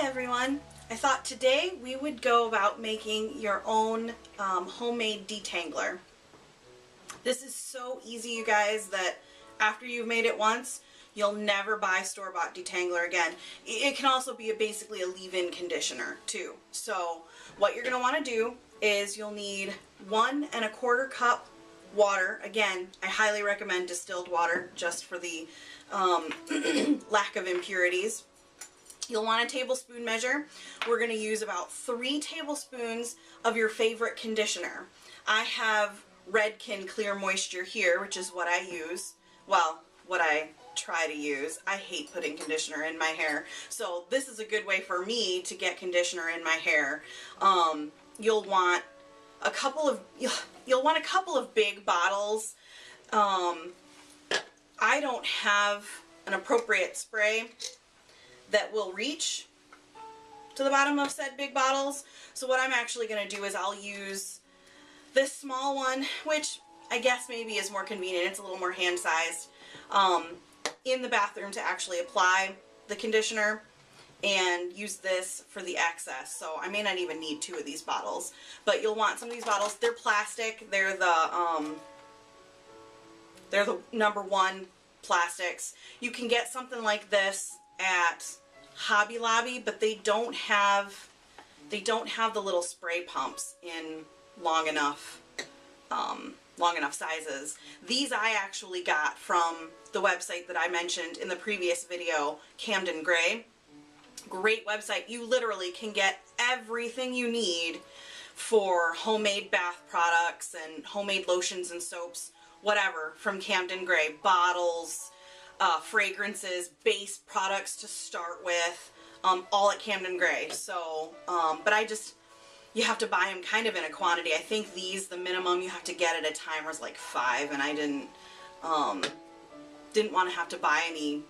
everyone. I thought today we would go about making your own homemade detangler. This is so easy, you guys, that after you've made it once, you'll never buy store-bought detangler again. It can also be basically a leave-in conditioner too. So what you're going to want to do is you'll need 1 1/4 cup water. Again, I highly recommend distilled water just for the lack of impurities. You'll want a tablespoon measure. We're going to use about 3 tablespoons of your favorite conditioner. I have Redken Clear Moisture here, which is what I use. Well, what I try to use. I hate putting conditioner in my hair, so this is a good way for me to get conditioner in my hair. You'll want a couple of big bottles. I don't have an appropriate spray that will reach to the bottom of said big bottles. So what I'm actually going to do is I'll use this small one, which I guess maybe is more convenient. It's a little more hand-sized, in the bathroom to actually apply the conditioner, and use this for the excess. So I may not even need 2 of these bottles, but you'll want some of these bottles. They're plastic. They're the #1 plastics. You can get something like this at Hobby Lobby, but they don't have the little spray pumps in long enough sizes. These I actually got from the website that I mentioned in the previous video, Camden Gray. Great website. You literally can get everything you need for homemade bath products and homemade lotions and soaps, whatever, from Camden Gray. Bottles, fragrances, base products to start with, all at Camden Gray. So, but you have to buy them kind of in a quantity. I think these, the minimum you have to get at a time was like 5, and I didn't want to have to buy any,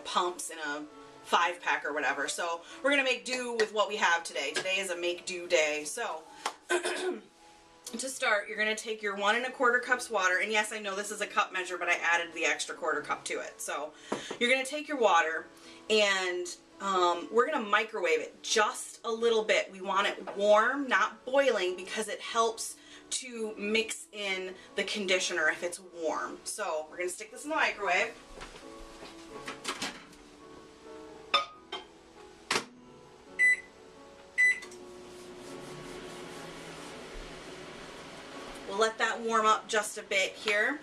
pumps in a 5-pack or whatever. So we're going to make do with what we have today. Today is a make do day. So to start, you're going to take your 1 1/4 cups water, and yes, I know this is a cup measure, but I added the extra 1/4 cup to it. So you're going to take your water, and we're going to microwave it just a little bit. We want it warm, not boiling, because it helps to mix in the conditioner if it's warm. So we're going to stick this in the microwave. We'll let that warm up just a bit here.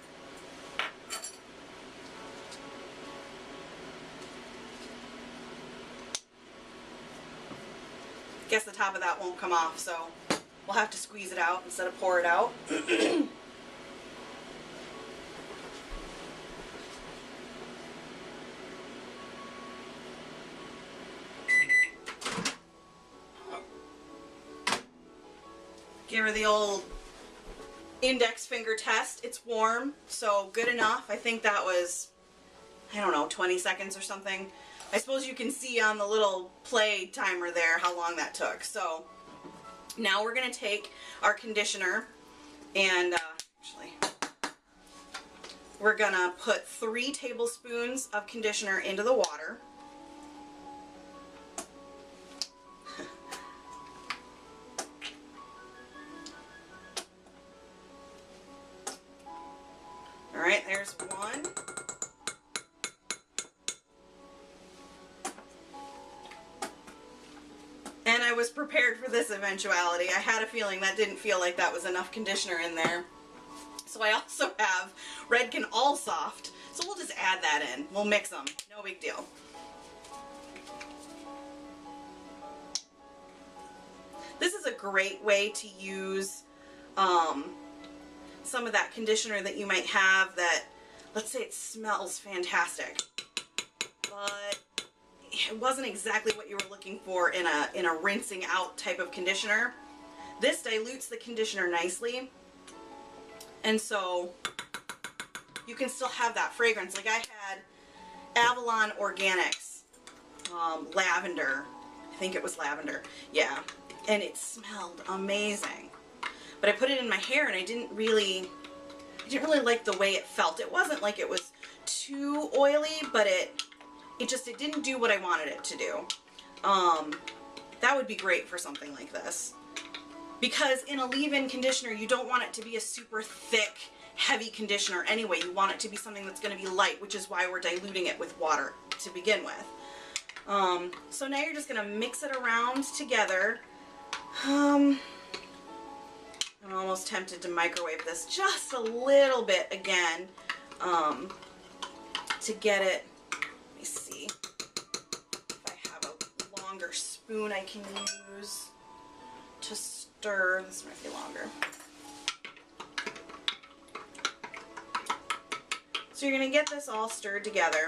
Guess the top of that won't come off, so we'll have to squeeze it out instead of pour it out. Give her the old index finger test. It's warm, so good enough. I think that was, I don't know, 20 seconds or something. I suppose you can see on the little play timer there how long that took. So now we're going to take our conditioner, and actually we're going to put 3 tablespoons of conditioner into the water. Alright, there's 1. And I was prepared for this eventuality. I had a feeling that didn't feel like that was enough conditioner in there. So I also have Redken All Soft, so we'll just add that in. We'll mix them. No big deal. This is a great way to use some of that conditioner that you might have that, let's say it smells fantastic, but it wasn't exactly what you were looking for in a rinsing out type of conditioner. This dilutes the conditioner nicely, and so you can still have that fragrance. Like I had Avalon Organics lavender. I think it was lavender. Yeah. And it smelled amazing. But I put it in my hair, and I didn't really like the way it felt. It wasn't like it was too oily, but it didn't do what I wanted it to do. that would be great for something like this. Because in a leave-in conditioner, you don't want it to be a super thick, heavy conditioner anyway. You want it to be something that's going to be light, which is why we're diluting it with water to begin with. So now you're just going to mix it around together. I'm almost tempted to microwave this just a little bit again, to get it. Let me see if I have a longer spoon I can use to stir. This might be longer. So you're going to get this all stirred together,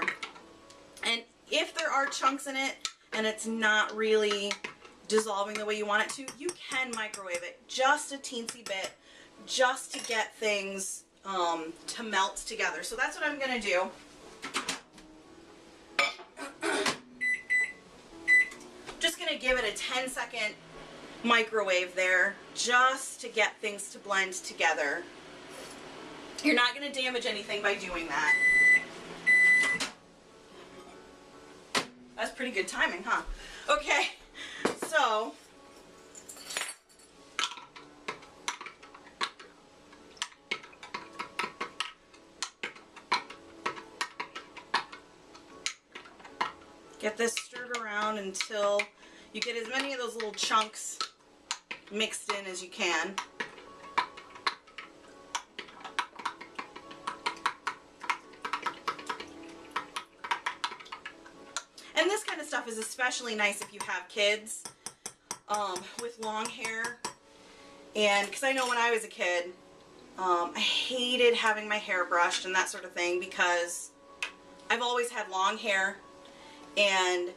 and if there are chunks in it and it's not really dissolving the way you want it to, you can microwave it just a teensy bit, just to get things to melt together. So that's what I'm going to do. Just going to give it a 10-second microwave there, just to get things to blend together. You're not going to damage anything by doing that. That's pretty good timing, huh? Okay, so get this stirred around until you get as many of those little chunks mixed in as you can. And this kind of stuff is especially nice if you have kids with long hair. And because I know when I was a kid, I hated having my hair brushed and that sort of thing, because I've always had long hair and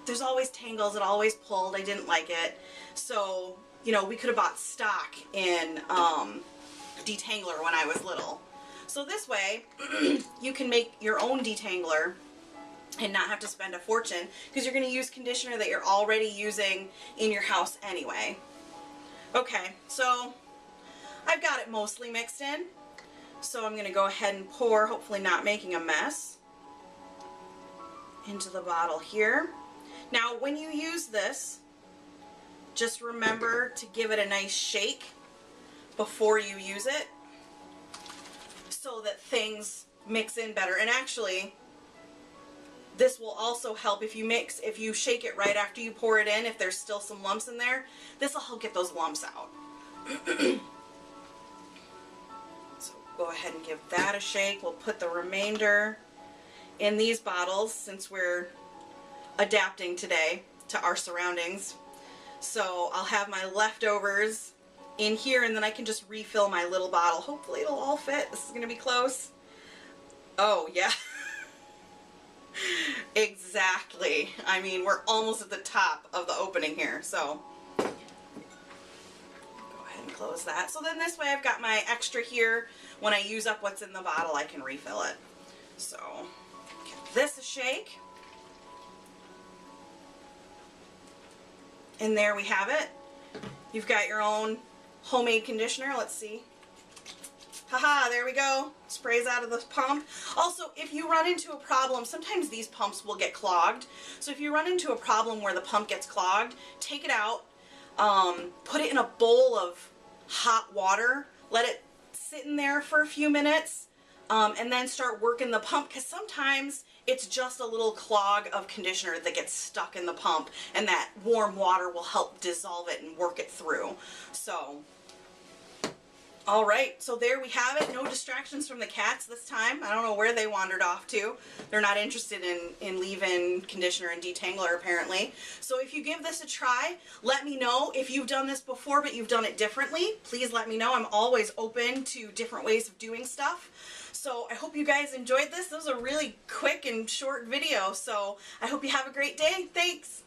there's always tangles. It always pulled. I didn't like it. So, you know, we could have bought stock in Detangler when I was little. So this way, you can make your own detangler and not have to spend a fortune, because you're going to use conditioner that you're already using in your house anyway. Okay, so I've got it mostly mixed in. So I'm going to go ahead and pour, hopefully not making a mess, into the bottle here. Now when you use this, just remember to give it a nice shake before you use it, so that things mix in better. And actually, this will also help if you shake it right after you pour it in, if there's still some lumps in there, this will help get those lumps out. So go ahead and give that a shake. We'll put the remainder in these bottles since we're adapting today to our surroundings. So I'll have my leftovers in here, and then I can just refill my little bottle. Hopefully it'll all fit. This is going to be close. Oh yeah. Exactly. I mean, we're almost at the top of the opening here, so go ahead and close that. So then this way I've got my extra here. When I use up what's in the bottle, I can refill it. So give this a shake. And there we have it. You've got your own homemade conditioner. Let's see. Haha, there we go. Sprays out of the pump. Also, if you run into a problem, sometimes these pumps will get clogged. So if you run into a problem where the pump gets clogged, take it out, put it in a bowl of hot water, let it sit in there for a few minutes, and then start working the pump, because sometimes it's just a little clog of conditioner that gets stuck in the pump, and that warm water will help dissolve it and work it through. So alright, so there we have it. No distractions from the cats this time. I don't know where they wandered off to. They're not interested in leave-in conditioner and detangler apparently. So if you give this a try, let me know. If you've done this before but you've done it differently, please let me know. I'm always open to different ways of doing stuff. So I hope you guys enjoyed this. This was a really quick and short video, so I hope you have a great day. Thanks!